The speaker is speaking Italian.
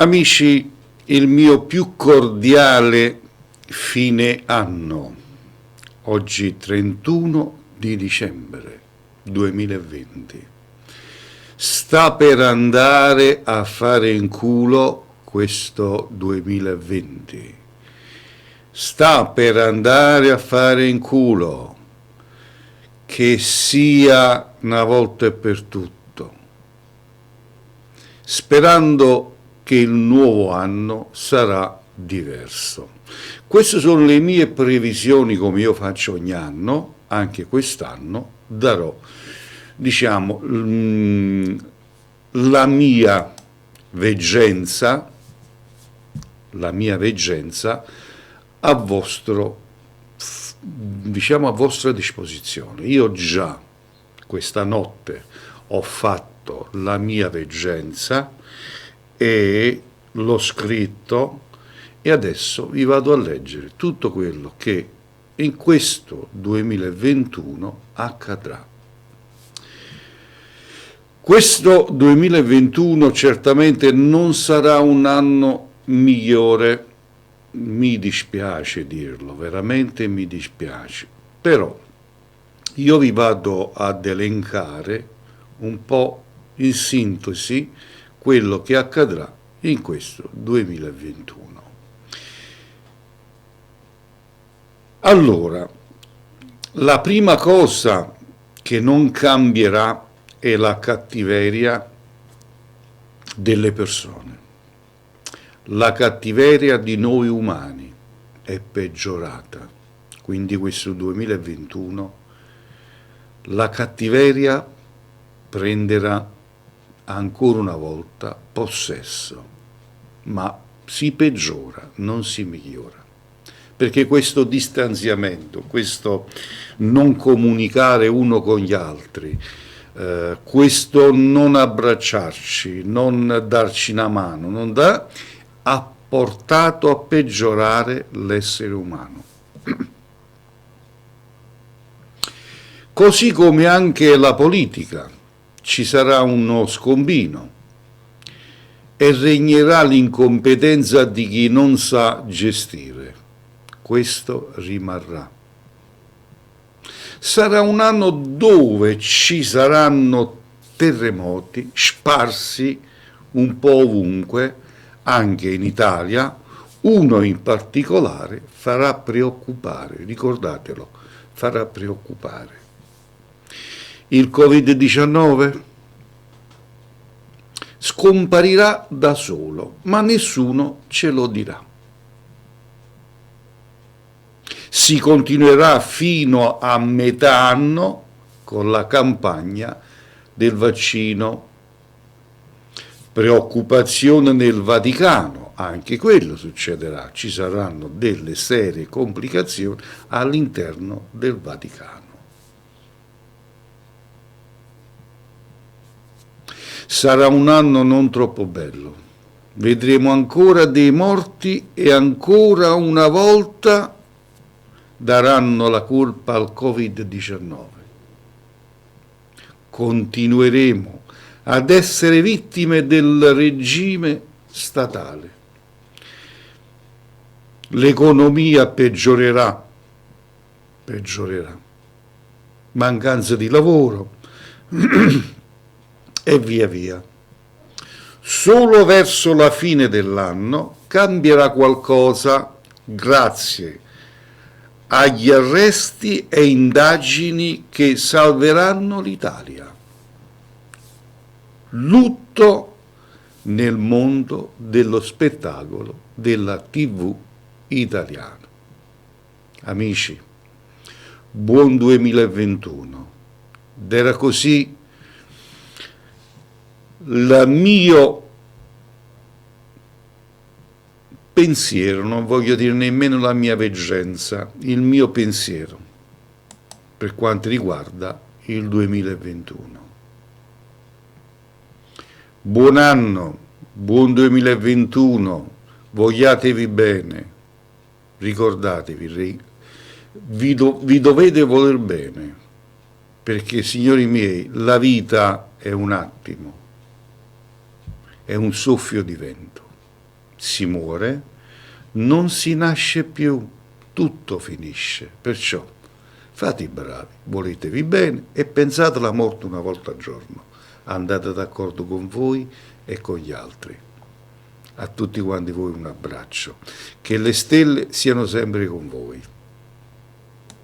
Amici, il mio più cordiale fine anno, oggi 31 di dicembre 2020. Sta per andare a fare in culo questo 2020. Sta per andare a fare in culo, che sia una volta e per tutto, sperando che il nuovo anno sarà diverso. Queste sono le mie previsioni, come io faccio ogni anno. Anche quest'anno darò, diciamo, la mia veggenza a vostro, diciamo, a vostra disposizione. Io già questa notte ho fatto la mia veggenza e l'ho scritto, e adesso vi vado a leggere tutto quello che in questo 2021 accadrà. Questo 2021 certamente non sarà un anno migliore, mi dispiace dirlo, veramente mi dispiace, però io vi vado ad elencare un po' in sintesi quello che accadrà in questo 2021. Allora, la prima cosa che non cambierà è la cattiveria delle persone. La cattiveria di noi umani è peggiorata, quindi questo 2021 la cattiveria prenderà ancora una volta possesso, ma si peggiora, non si migliora, perché questo distanziamento, questo non comunicare uno con gli altri, questo non abbracciarci, non darci una mano, ha portato a peggiorare l'essere umano. Così come anche la politica. Ci sarà uno scombino e regnerà l'incompetenza di chi non sa gestire. Questo rimarrà. Sarà un anno dove ci saranno terremoti sparsi un po' ovunque, anche in Italia. Uno in particolare farà preoccupare, ricordatelo, farà preoccupare. Il Covid-19 scomparirà da solo, ma nessuno ce lo dirà. Si continuerà fino a metà anno con la campagna del vaccino. Preoccupazione nel Vaticano, anche quello succederà, ci saranno delle serie complicazioni all'interno del Vaticano. Sarà un anno non troppo bello, vedremo ancora dei morti e ancora una volta daranno la colpa al Covid-19. Continueremo ad essere vittime del regime statale. L'economia peggiorerà, mancanza di lavoro e via via. Solo verso la fine dell'anno cambierà qualcosa grazie agli arresti e indagini che salveranno l'Italia. Lutto nel mondo dello spettacolo, della TV italiana. Amici, buon 2021. Ed era così il mio pensiero, non voglio dire nemmeno la mia veggenza, il mio pensiero per quanto riguarda il 2021. Buon anno, buon 2021, vogliatevi bene, ricordatevi, vi dovete voler bene, perché, signori miei, la vita è un attimo, è un soffio di vento. si muore, non si nasce più, tutto finisce. Perciò fate i bravi, voletevi bene e pensate alla morte una volta al giorno. Andate d'accordo con voi e con gli altri. A tutti quanti voi un abbraccio. Che le stelle siano sempre con voi.